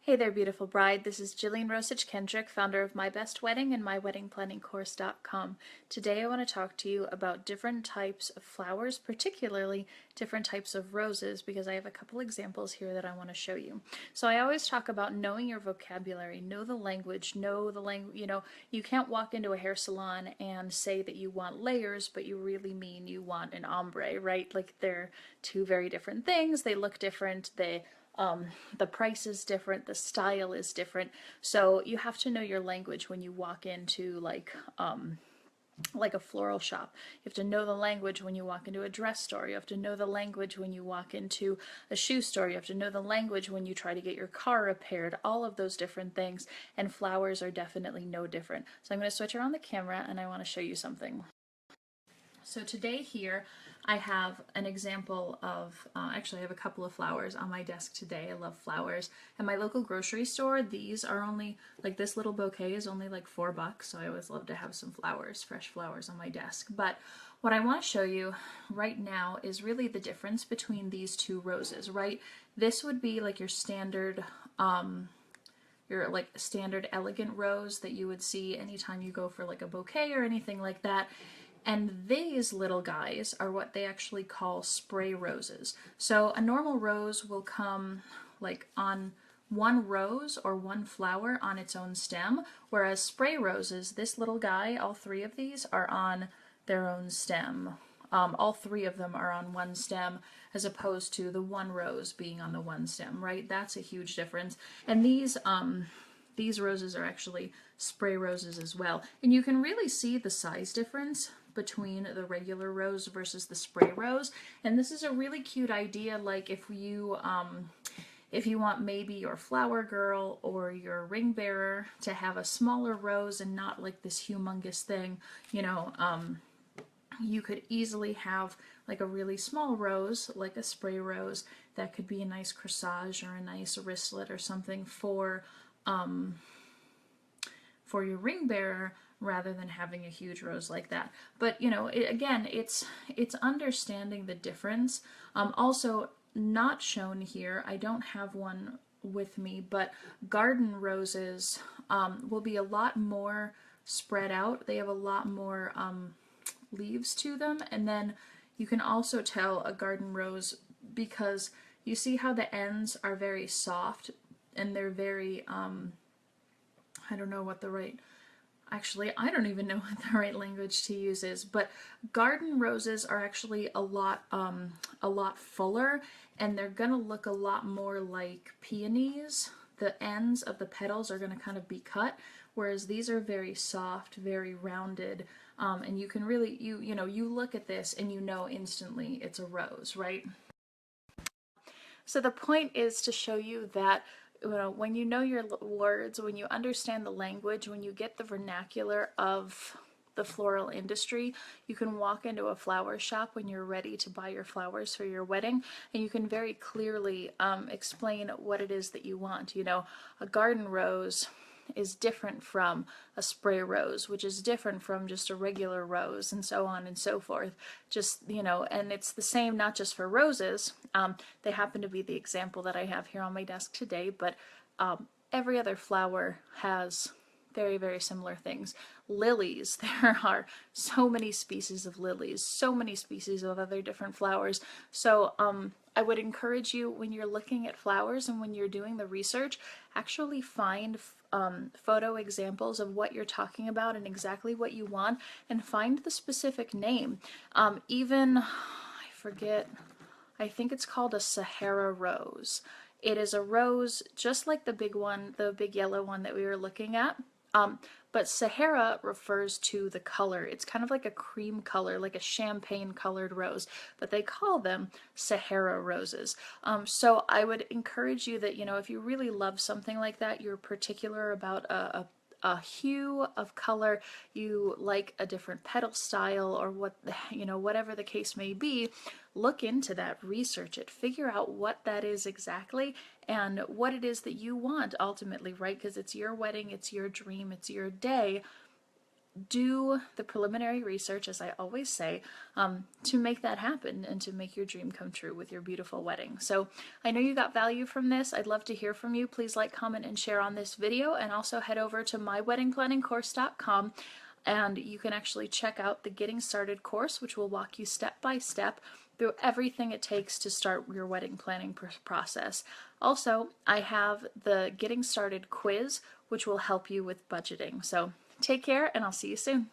Hey there, beautiful bride. This is Jillian Rosich Kendrick, founder of My Best Wedding and MyWeddingPlanningCourse.com. Today I want to talk to you about different types of flowers, particularly different types of roses, because I have a couple examples here that I want to show you. So I always talk about knowing your vocabulary, know the language, you can't walk into a hair salon and say that you want layers, but you really mean you want an ombre, right? Like they're two very different things. They look different. The price is different, the style is different, so you have to know your language when you walk into like a floral shop. You have to know the language when you walk into a dress store. You have to know the language when you walk into a shoe store. You have to know the language when you try to get your car repaired. All of those different things, and flowers are definitely no different. So I'm going to switch around the camera and I want to show you something. So today here I have an example of, actually I have a couple of flowers on my desk today. I love flowers. At my local grocery store, these are only, like this little bouquet is only like $4, so I always love to have some flowers, fresh flowers on my desk. But what I want to show you right now is really the difference between these two roses, right? This would be like your standard elegant rose that you would see anytime you go for like a bouquet or anything like that. And these little guys are what they actually call spray roses. So a normal rose will come like on one rose or one flower on its own stem, whereas spray roses, this little guy, all three of these are on their own stem. All three of them are on one stem as opposed to the one rose being on the one stem, right? That's a huge difference. And these roses are actually spray roses as well. And you can really see the size difference between the regular rose versus the spray rose. And this is a really cute idea, like if you want maybe your flower girl or your ring bearer to have a smaller rose and not like this humongous thing, you could easily have like a really small rose, like a spray rose, that could be a nice corsage or a nice wristlet or something for your ring bearer, rather than having a huge rose like that. But again, it's understanding the difference. Also, not shown here, I don't have one with me, but garden roses will be a lot more spread out. They have a lot more leaves to them, and then you can also tell a garden rose because you see how the ends are very soft and they're very I don't know what the right, actually I don't even know what the right language to use is, but garden roses are actually a lot fuller, and they're gonna look a lot more like peonies. The ends of the petals are gonna kind of be cut, whereas these are very soft, very rounded, and you can really, you look at this and you know instantly it's a rose, right? So the point is to show you that when you know your words, when you understand the language, when you get the vernacular of the floral industry, you can walk into a flower shop when you're ready to buy your flowers for your wedding, and you can very clearly explain what it is that you want. A garden rose is different from a spray rose, which is different from just a regular rose, and so on and so forth. And it's the same not just for roses. They happen to be the example that I have here on my desk today, but every other flower has very, very similar things. Lilies, there are so many species of lilies, so many species of other different flowers. So I would encourage you, when you're looking at flowers and when you're doing the research, actually find photo examples of what you're talking about and exactly what you want, and find the specific name. I forget, I think it's called a Sahara rose. It is a rose just like the big one, the big yellow one that we were looking at. But Sahara refers to the color. It's kind of like a cream color, like a champagne colored rose, but they call them Sahara roses. So I would encourage you that, if you really love something like that, you're particular about a hue of color, you like a different petal style, or whatever the case may be, look into that, research it, figure out what that is exactly and what it is that you want ultimately, right? Because it's your wedding, it's your dream, it's your day. do the preliminary research, as I always say, to make that happen and to make your dream come true with your beautiful wedding. So I know you got value from this. I'd love to hear from you. Please like, comment, and share on this video, and also head over to myweddingplanningcourse.com and you can actually check out the Getting Started course, which will walk you step by step through everything it takes to start your wedding planning process. Also, I have the Getting Started quiz, which will help you with budgeting. So take care, and I'll see you soon.